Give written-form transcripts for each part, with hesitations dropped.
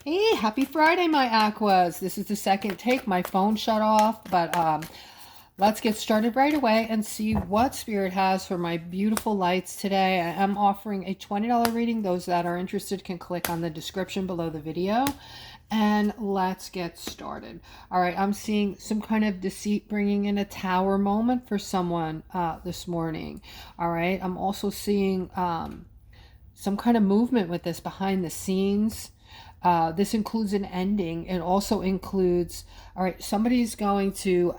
Hey, happy Friday, my Aquas. This is the second take. My phone shut off, but let's get started right away and see what Spirit has for my beautiful lights today. I am offering a $20 reading. Those that are interested can click on the description below the video. And let's get started. All right, I'm seeing some kind of deceit bringing in a tower moment for someone this morning. All right, I'm also seeing some kind of movement with this behind the scenes. This includes an ending. It also includes, all right, somebody's going to,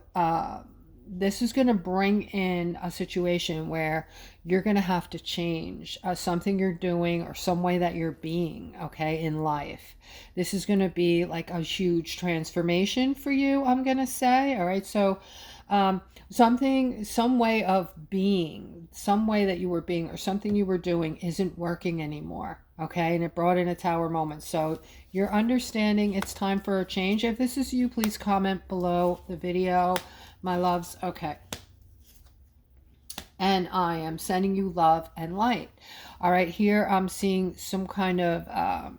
this is going to bring in a situation where you're going to have to change something you're doing or some way that you're being, okay, in life. This is going to be like a huge transformation for you, I'm going to say. All right, so some way of being, some way that you were being or something you were doing isn't working anymore. Okay, and it brought in a tower moment. So you're understanding it's time for a change. If this is you, please comment below the video, my loves. Okay. And I am sending you love and light. All right, here I'm seeing some kind of,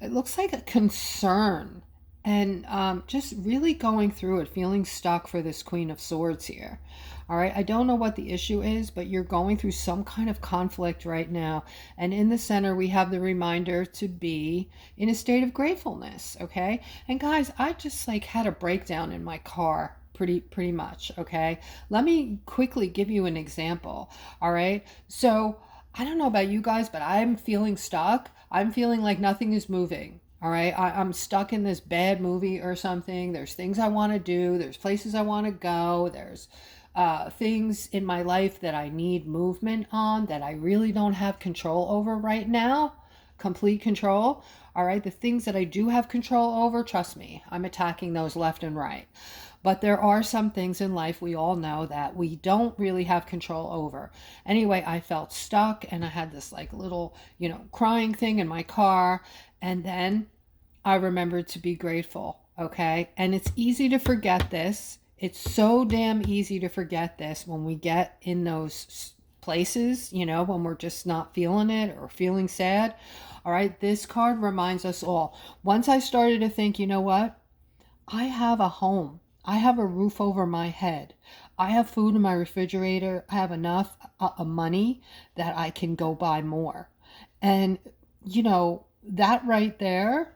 it looks like a concern and just really going through it, feeling stuck for this Queen of Swords here. All right, I don't know what the issue is, but you're going through some kind of conflict right now. And in the center, we have the reminder to be in a state of gratefulness, okay? And guys, I just like had a breakdown in my car pretty much, okay? Let me quickly give you an example, all right? So I don't know about you guys, but I'm feeling stuck. I'm feeling like nothing is moving. All right. I'm stuck in this bad movie or something. There's things I want to do. There's places I want to go. There's things in my life that I need movement on that I really don't have control over right now. Complete control. All right. The things that I do have control over, trust me, I'm attacking those left and right. But there are some things in life we all know that we don't really have control over. Anyway, I felt stuck and I had this like little, crying thing in my car. And then I remembered to be grateful. Okay. And it's easy to forget this. It's so damn easy to forget this when we get in those places, when we're just not feeling it or feeling sad. All right. This card reminds us all. Once I started to think, you know what? I have a home. I have a roof over my head. I have food in my refrigerator. I have enough money that I can go buy more. And, that right there,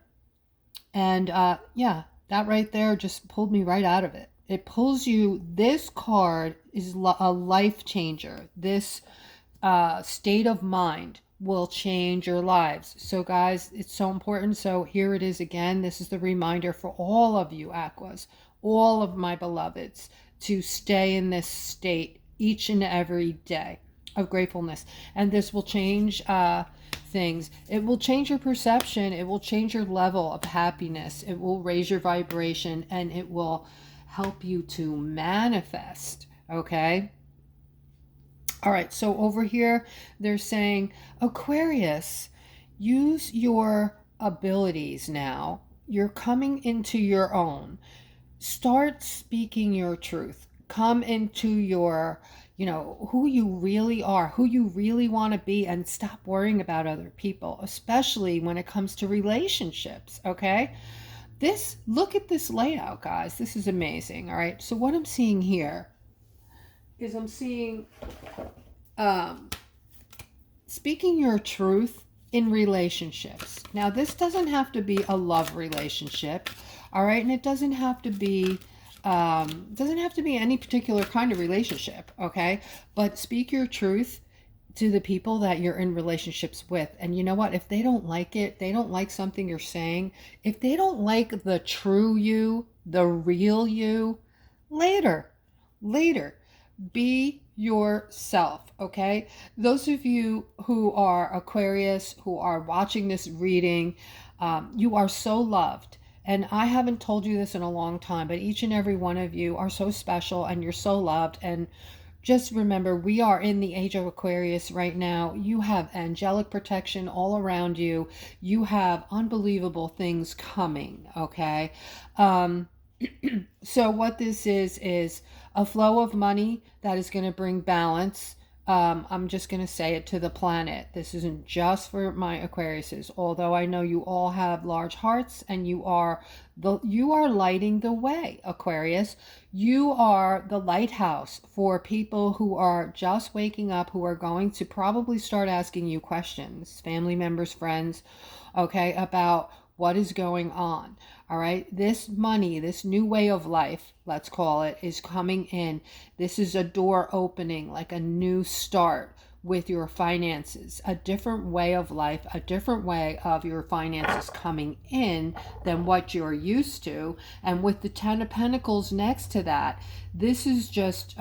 and yeah, that right there just pulled me right out of it. It pulls you, this card is a life changer. This state of mind will change your lives. So guys, it's so important. So here it is again. This is the reminder for all of you Aquas, all of my beloveds, to stay in this state each and every day of gratefulness. And this will change things. It will change your perception. It will change your level of happiness. It will raise your vibration and it will help you to manifest. Okay. All right, so over here, they're saying, Aquarius, use your abilities now. You're coming into your own. Start speaking your truth. Come into your, who you really are, who you really want to be, and stop worrying about other people, especially when it comes to relationships, okay? Look at this layout, guys. This is amazing, all right? So what I'm seeing here is I'm seeing um, speaking your truth in relationships. Now, this doesn't have to be a love relationship, all right? And it doesn't have to be any particular kind of relationship, okay? But speak your truth to the people that you're in relationships with. And you know what? If they don't like it, they don't like something you're saying, if they don't like the true you, the real you, later, be yourself, okay? Those of you who are Aquarius, who are watching this reading, you are so loved. And I haven't told you this in a long time, but each and every one of you are so special and you're so loved. And just remember, we are in the age of Aquarius right now. You have angelic protection all around you. You have unbelievable things coming, okay? So what this is a flow of money that is going to bring balance, I'm just going to say it to the planet. This isn't just for my Aquariuses, although I know you all have large hearts and you are lighting the way, Aquarius. You are the lighthouse for people who are just waking up, who are going to probably start asking you questions, family members, friends, okay, about what is going on. All right, this money, this new way of life, let's call it, is coming in. This is a door opening, like a new start with your finances, a different way of life, a different way of your finances coming in than what you're used to. And with the 10 of Pentacles next to that, this is just,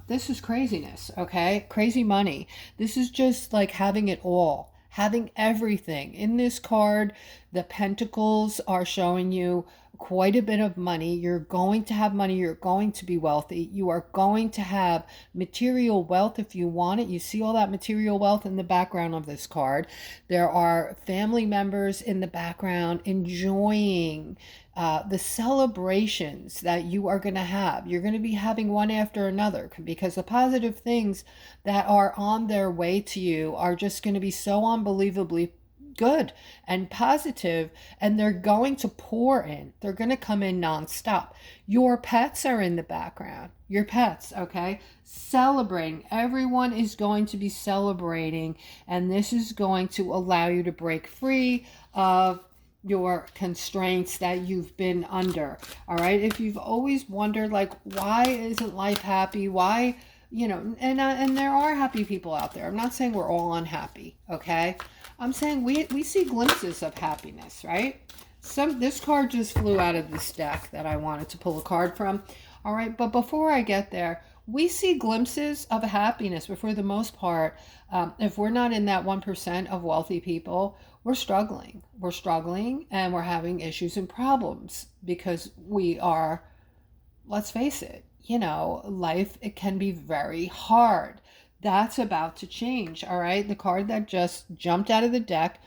this is craziness, okay? Crazy money. This is just like having it all. Having everything. In this card, the Pentacles are showing you quite a bit of money. You're going to have money. You're going to be wealthy. You are going to have material wealth if you want it. You see all that material wealth in the background of this card. There are family members in the background enjoying the celebrations that you are going to have. You're going to be having one after another, because the positive things that are on their way to you are just going to be so unbelievably good and positive, and they're going to pour in. They're going to come in nonstop. Your pets are in the background. Your pets, okay? Celebrating. Everyone is going to be celebrating, and this is going to allow you to break free of your constraints that you've been under. All right, if you've always wondered, like, why isn't life happy, why, you know, and there are happy people out there. I'm not saying we're all unhappy, okay? I'm saying we see glimpses of happiness, right? This card just flew out of this deck that I wanted to pull a card from. All right, but before I get there, we see glimpses of happiness, but for the most part, if we're not in that 1% of wealthy people, we're struggling. We're struggling, and we're having issues and problems because we are, let's face it, you know, life, it can be very hard. That's about to change, all right? The card that just jumped out of the deck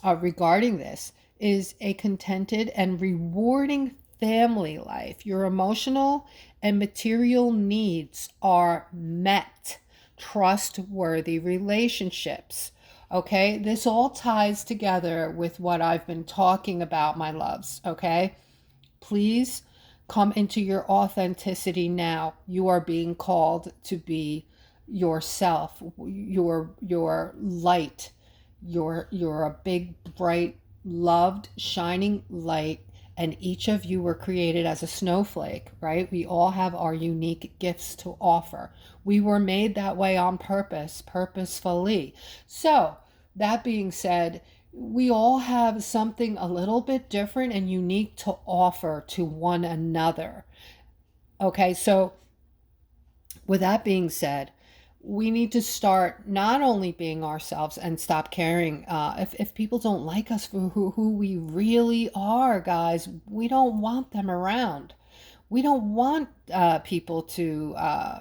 regarding this is a contented and rewarding family life. Your emotional and material needs are met. Trustworthy relationships. Okay, this all ties together with what I've been talking about, my loves. Okay, please come into your authenticity now. You are being called to be yourself, your light. You're a big, bright, loved, shining light, and each of you were created as a snowflake, right? We all have our unique gifts to offer. We were made that way on purpose, purposefully. So, that being said, we all have something a little bit different and unique to offer to one another. Okay, so with that being said, we need to start not only being ourselves and stop caring. If people don't like us for who we really are, guys, we don't want them around. We don't want people to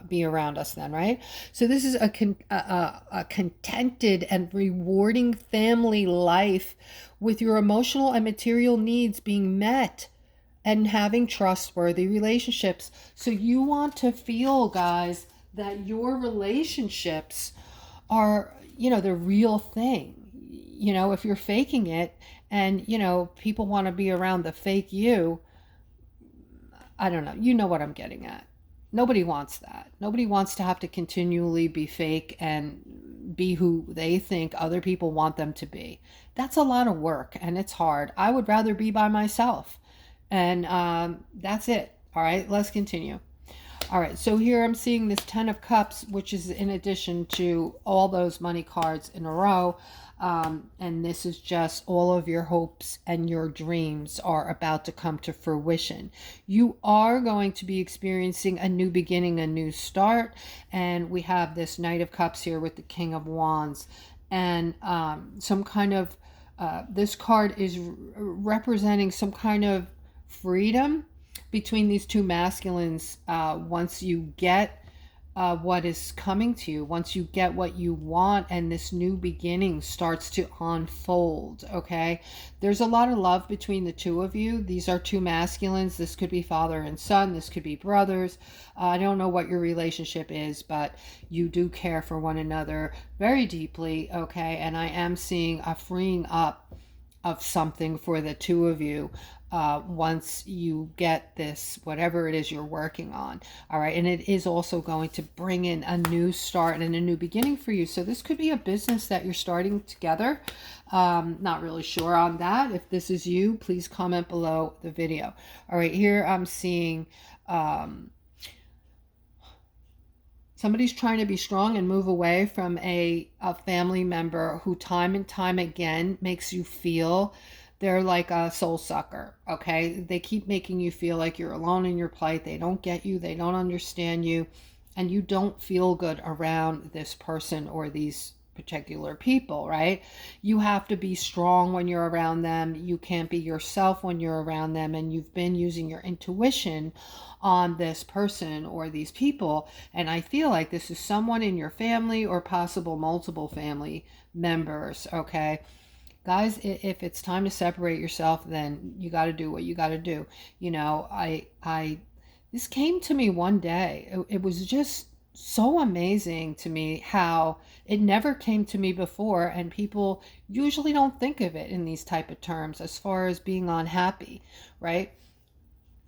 be around us then, right? So this is a contented and rewarding family life with your emotional and material needs being met and having trustworthy relationships. So you want to feel, guys, that your relationships are, you know, the real thing. You know, if you're faking it and, you know, people want to be around the fake you, I don't know. You know what I'm getting at. Nobody wants that. Nobody wants to have to continually be fake and be who they think other people want them to be. That's a lot of work and it's hard. I would rather be by myself. And that's it. All right, let's continue. All right, so here I'm seeing this 10 of Cups, which is in addition to all those money cards in a row. And this is just all of your hopes and your dreams are about to come to fruition. You are going to be experiencing a new beginning, a new start. And we have this Knight of Cups here with the King of Wands. And some kind of, this card is representing some kind of freedom between these two masculines. Once you get what is coming to you once you get what you want and this new beginning starts to unfold. Okay, there's a lot of love between the two of you. These are two masculines. This could be father and son, this could be brothers. I don't know what your relationship is, but you do care for one another very deeply. Okay, and I am seeing a freeing up of something for the two of you once you get this, whatever it is you're working on. All right. And it is also going to bring in a new start and a new beginning for you. So this could be a business that you're starting together. Not really sure on that. If this is you, please comment below the video. All right. Here I'm seeing somebody's trying to be strong and move away from a family member who time and time again makes you feel they're like a soul sucker. Okay, they keep making you feel like you're alone in your plight. They don't get you, they don't understand you, and you don't feel good around this person or these particular people, right? You have to be strong when you're around them. You can't be yourself when you're around them, and you've been using your intuition on this person or these people. And I feel like this is someone in your family or possible multiple family members. Okay, guys, if it's time to separate yourself, then you got to do what you got to do. You know, this came to me one day. It was just so amazing to me how it never came to me before, and people usually don't think of it in these type of terms as far as being unhappy, right?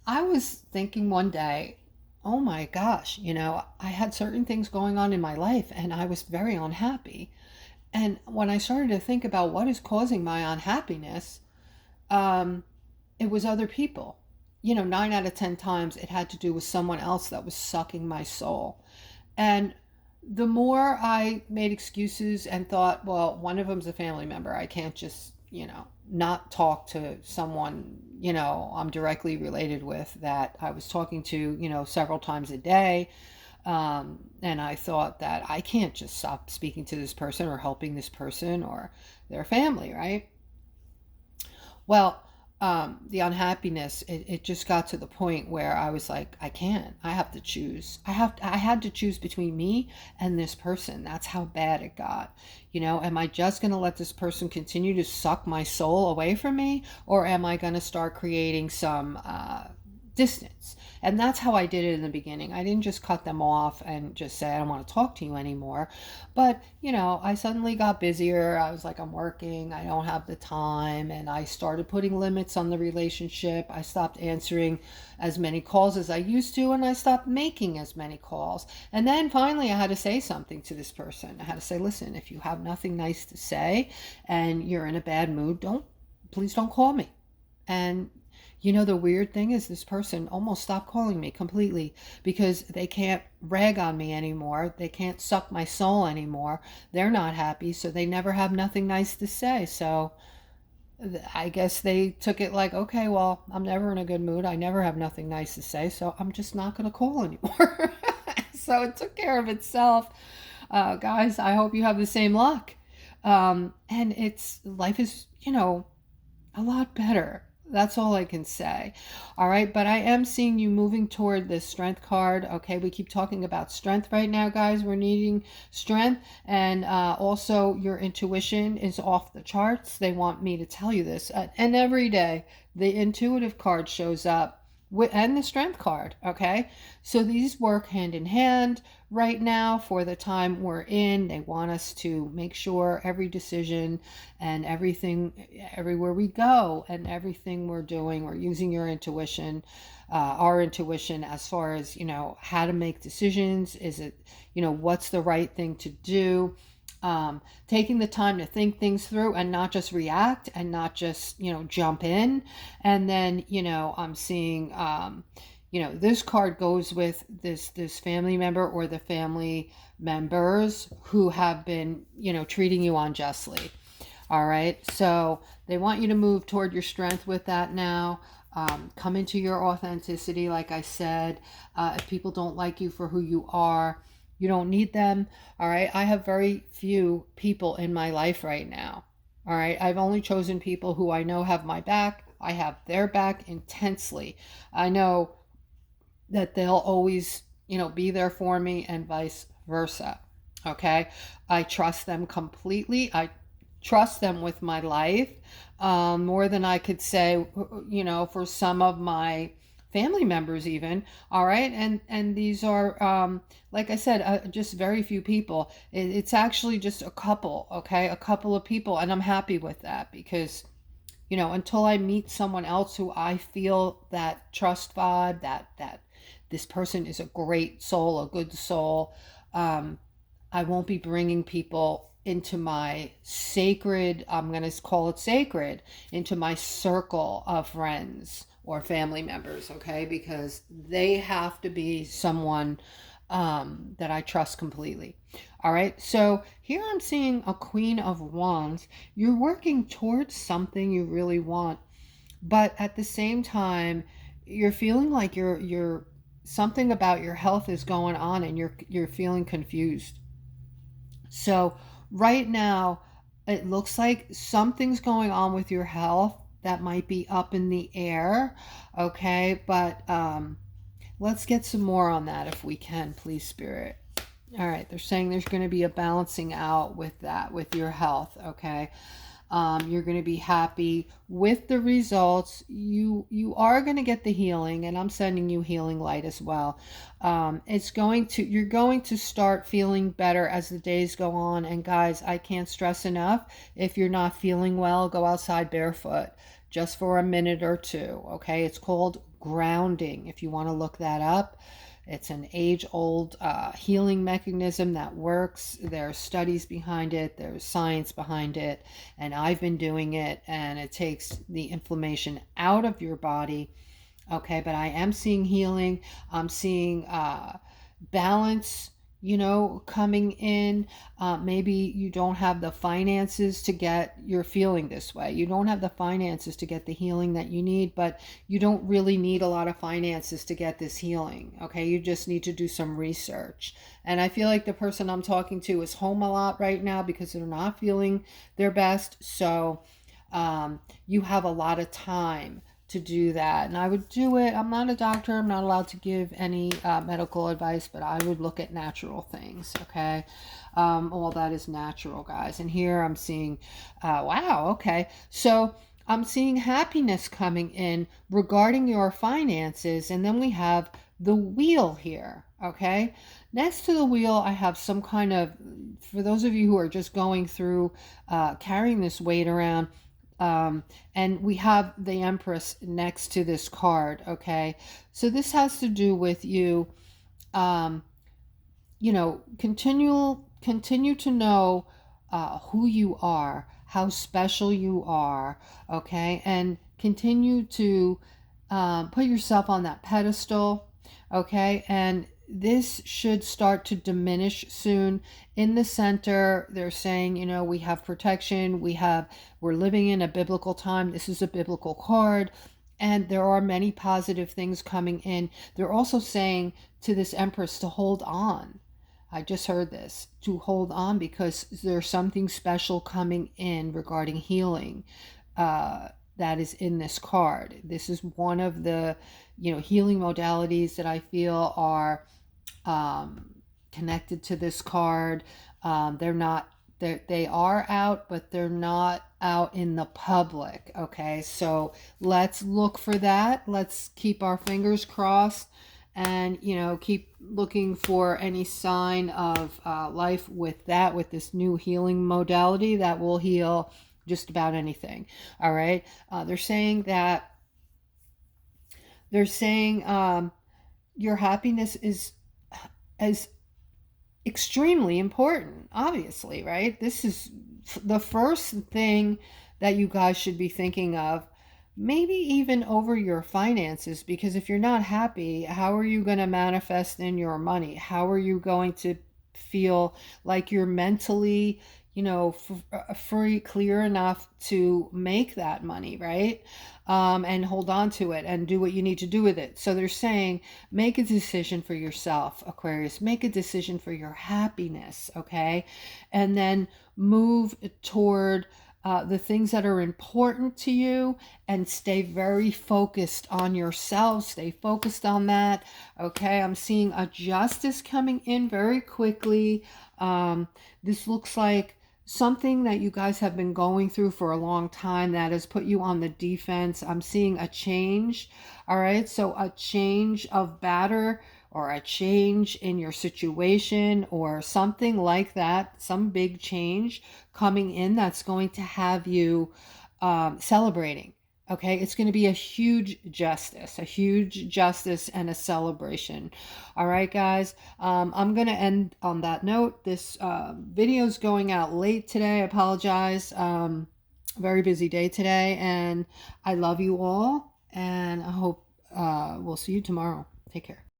I was thinking one day, oh my gosh, you know, I had certain things going on in my life and I was very unhappy. And when I started to think about what is causing my unhappiness, it was other people. You know, 9 out of 10 times it had to do with someone else that was sucking my soul. And the more I made excuses and thought, well, one of them's a family member, I can't just, you know, not talk to someone, you know, I'm directly related with that I was talking to, you know, several times a day. And I thought that I can't just stop speaking to this person or helping this person or their family, right? Well, the unhappiness, it just got to the point where I was like, I can't. I have to choose. I had to choose between me and this person. That's how bad it got. You know, am I just going to let this person continue to suck my soul away from me, or am I going to start creating some distance? And that's how I did it in the beginning. I didn't just cut them off and just say, I don't want to talk to you anymore. But, you know, I suddenly got busier. I was like, I'm working, I don't have the time. And I started putting limits on the relationship. I stopped answering as many calls as I used to, and I stopped making as many calls. And then finally I had to say something to this person. I had to say, listen, if you have nothing nice to say and you're in a bad mood, please don't call me. And you know, the weird thing is this person almost stopped calling me completely because they can't rag on me anymore. They can't suck my soul anymore. They're not happy, so they never have nothing nice to say. So I guess they took it like, okay, well, I'm never in a good mood. I never have nothing nice to say, so I'm just not going to call anymore. So it took care of itself. Guys, I hope you have the same luck. And life is, you know, a lot better. That's all I can say. All right. But I am seeing you moving toward the strength card. Okay. We keep talking about strength right now, guys. We're needing strength. And also your intuition is off the charts. They want me to tell you this. And every day the intuitive card shows up and the strength card. Okay. So these work hand in hand right now for the time we're in. They want us to make sure every decision and everything, everywhere we go and everything we're doing, we're using your intuition, our intuition as far as, you know, how to make decisions. Is it, you know, what's the right thing to do? Taking the time to think things through and not just react and not just, you know, jump in. And then, you know, I'm seeing, you know, this card goes with this family member or the family members who have been, you know, treating you unjustly. All right. So they want you to move toward your strength with that now. Come into your authenticity. Like I said, if people don't like you for who you are, you don't need them. All right. I have very few people in my life right now. All right. I've only chosen people who I know have my back. I have their back intensely. I know that they'll always be there for me and vice versa. Okay. I trust them completely. I trust them with my life, more than I could say, for some of my family members even. All right. And these are, like I said, just very few people. It's actually just a couple. Okay. A couple of people. And I'm happy with that because, until I meet someone else who I feel that trust vibe, that this person is a great soul, a good soul, I won't be bringing people into my sacred, I'm going to call it sacred, into my circle of friends or family members, okay? Because they have to be someone that I trust completely. All right, so here I'm seeing a Queen of Wands. You're working towards something you really want, but at the same time, you're feeling like you're something about your health is going on, and you're feeling confused. So right now, it looks like something's going on with your health that might be up in the air. Okay, but let's get some more on that if we can, please, Spirit. All right, they're saying there's going to be a balancing out with that, with your health. Okay. You're going to be happy with the results. You are going to get the healing, and I'm sending you healing light as well. You're going to start feeling better as the days go on. And guys, I can't stress enough, if you're not feeling well, go outside barefoot just for a minute or two. Okay, it's called grounding, if you want to look that up. It's an age-old healing mechanism that works. There are studies behind it. There's science behind it. And I've been doing it, and it takes the inflammation out of your body. Okay, but I am seeing healing. I'm seeing balance, coming in. Maybe you don't have the finances to get, you're feeling this way. You don't have the finances to get the healing that you need, but you don't really need a lot of finances to get this healing. Okay, you just need to do some research. And I feel like the person I'm talking to is home a lot right now because they're not feeling their best. So you have a lot of time to do that, and I would do it. I'm not a doctor, I'm not allowed to give any medical advice, but I would look at natural things. Okay, all that is natural, guys. And here I'm seeing wow, okay, so I'm seeing happiness coming in regarding your finances. And then we have the wheel here. Okay, next to the wheel I have some kind of, for those of you who are just going through carrying this weight around, and we have the Empress next to this card. Okay, so this has to do with you, continue to know who you are, how special you are. Okay, and continue to put yourself on that pedestal. Okay, and this should start to diminish soon. In the center, they're saying, we have protection. We're living in a biblical time. This is a biblical card. And there are many positive things coming in. They're also saying to this Empress to hold on. I just heard this, to hold on, because there's something special coming in regarding healing. That is in this card. This is one of the, healing modalities that I feel are connected to this card. They are out, but they're not out in the public. Okay, so let's look for that. Let's keep our fingers crossed, and keep looking for any sign of life with this new healing modality that will heal just about anything. All right, they're saying your happiness is extremely important, obviously, right? This is the first thing that you guys should be thinking of, maybe even over your finances, because if you're not happy, how are you going to manifest in your money? How are you going to feel like you're mentally, free, clear enough to make that money, right? And hold on to it and do what you need to do with it. So they're saying, make a decision for yourself, Aquarius. Make a decision for your happiness, okay? And then move toward the things that are important to you, and stay very focused on yourself. Stay focused on that. Okay, I'm seeing a justice coming in very quickly. This looks like something that you guys have been going through for a long time that has put you on the defense. I'm seeing a change. All right, so a change of batter, or a change in your situation, or something like that, some big change coming in that's going to have you celebrating. Okay, it's going to be a huge justice and a celebration. All right, guys, I'm going to end on that note. This video is going out late today. I apologize. Very busy day today, and I love you all, and I hope we'll see you tomorrow. Take care.